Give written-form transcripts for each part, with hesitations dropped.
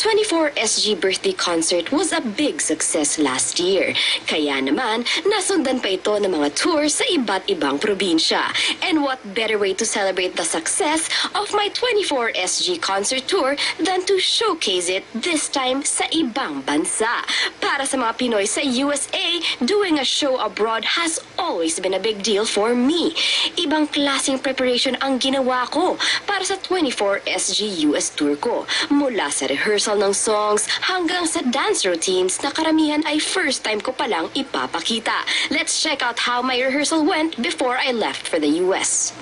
24SG birthday concert was a big success last year. Kaya naman, nasundan pa ito ng mga tours sa iba't ibang probinsya. And what better way to celebrate the success of my 24SG concert tour than to showcase it this time sa ibang bansa. Para sa mga Pinoy sa USA, doing a show abroad has always been a big deal for me. Ibang klaseng preparation ang ginawa ko para sa 24SG US tour ko. Mula sa rehearsal ng songs hanggang sa dance routines na karamihan ay first time ko palang ipapakita. Let's check out how my rehearsal went before I left for the US.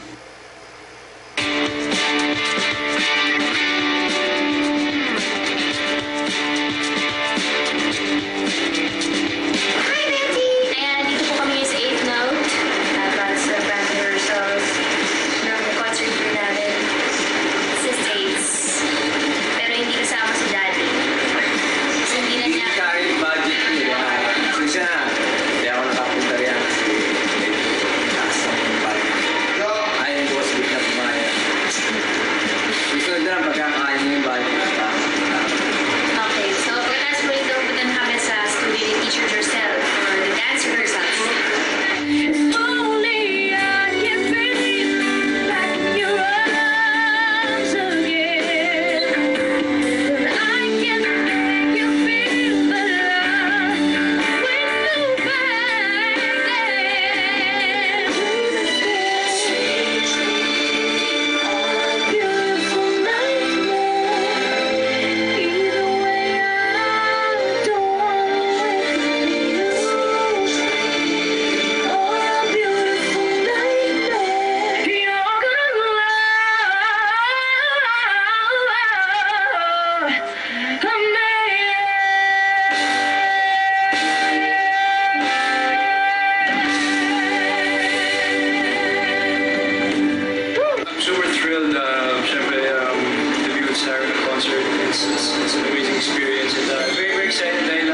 It's an amazing experience and very excited dahil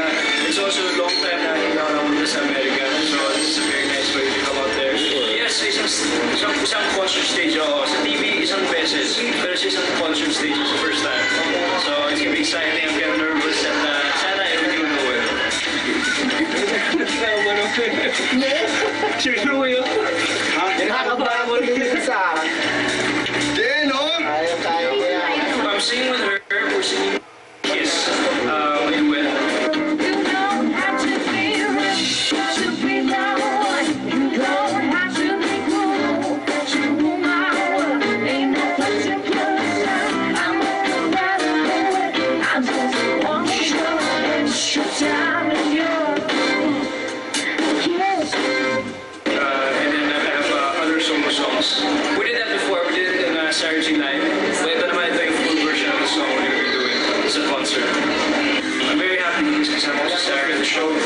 it's also a long time na hindi ako napunta sa America, so it's a very nice way to come out there. Yes, isang concert stage ako. Sa TV, isang beses, pero sa isang concert stage is the first time. So it's gonna be exciting. I'm kind of nervous and sana everything will go well. Yes? Sure mo yun? Ha? Nakakabahan mo rin sa akin. Hindi, no? Tayo ko yan. I'm singing with her, we're singing Kiss, with Will. We did that before, we did it in Saturday Night. But ito naman ito yung full version of the song we're going to be doing. It's a concert. I'm very happy because I'm also Sarah at the show. At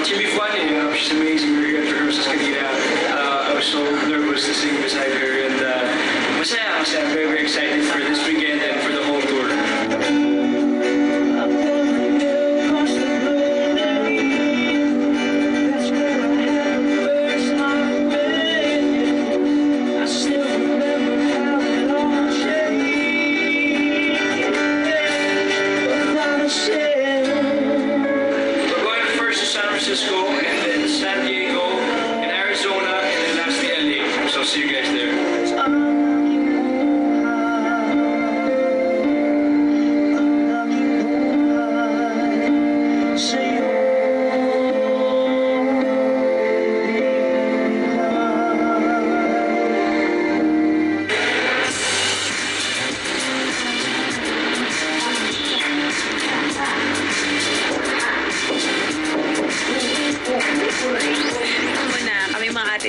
it's going to be fun, you know, she's amazing. We're going to rehearsals kanina. I was so nervous to sing beside her and masaya. I'm very excited for this weekend and for the whole tour. Francisco, and then San Diego, and Arizona, and then lastly LA. So see you guys there.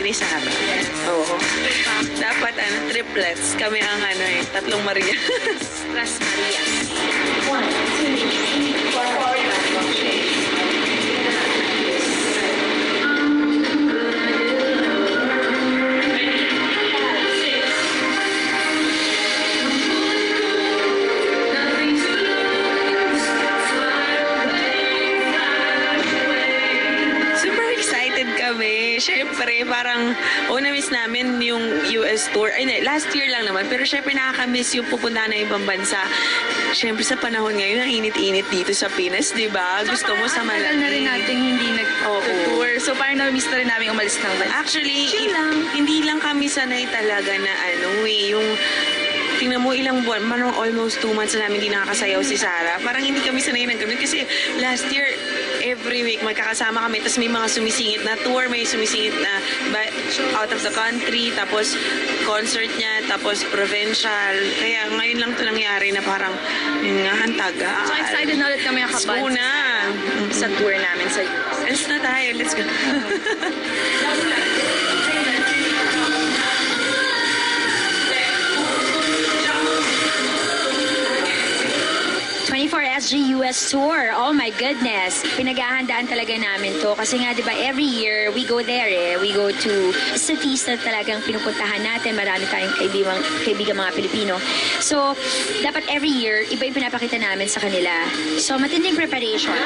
Ni Sarah. Oo. Dapat triplets. Kami ang tatlong Maria. Las Marias. 1, 2, 3, 4. Super excited kami. Siyempre, parang na-miss namin yung US US tour. Ay, hindi, last year lang naman. Pero syempre nakaka-miss yung pupunta na ibang bansa. Syempre sa panahon ngayon, ang init-init dito sa Pinas, di ba? Gusto mo sa Tagal na rin natin malamig. hindi nag-tour. So parang na-miss na rin namin umalis ng bansa. Actually, Chill lang. hindi lang kami sanay talaga na yung tingnan mo ilang buwan, parang almost 2 months na namin hindi nakakasayaw si Sarah. Parang hindi kami sanay ng ganun kasi last year, every week magkakasama kami, tapos may mga sumisingit na tour, may sumisingit na out of the country, tapos concert niya, tapos provincial. Kaya ngayon lang to nangyari na parang, yun nga, ang taga. So excited na ulit kami Let's nakaband go na. sa tour namin sa US. Alis na tayo, let's go. 24SG US Tour. Oh my goodness. Pinaghahandaan talaga namin to. Kasi nga, di ba, every year, we go there eh. We go to cities na talagang pinupuntahan natin. Marami tayong kaibigan mga Pilipino. So, dapat every year, iba yung pinapakita namin sa kanila. So, matinding preparation.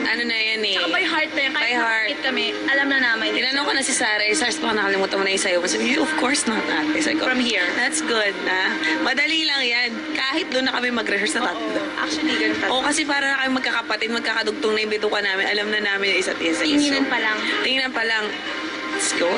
Ano na yan eh. Saka by heart na yan. By Kahit heart. nakakit kami, alam na namin. Tinanong ko na si Sarah, Sars, baka nakalimutan mo na yung sayo. Sabi niya, of course not, ate. Sabi ko, From here. That's good, na. Madali lang yan. Kahit doon na kami mag-rehearse na tatlo. Actually, ganun pa. Oo, kasi para na kami magkakapatid, magkakadugtong na yung bituka namin. Alam na namin yung isa't isa. Tinginan pa lang. Tinginan pa lang. Let's go.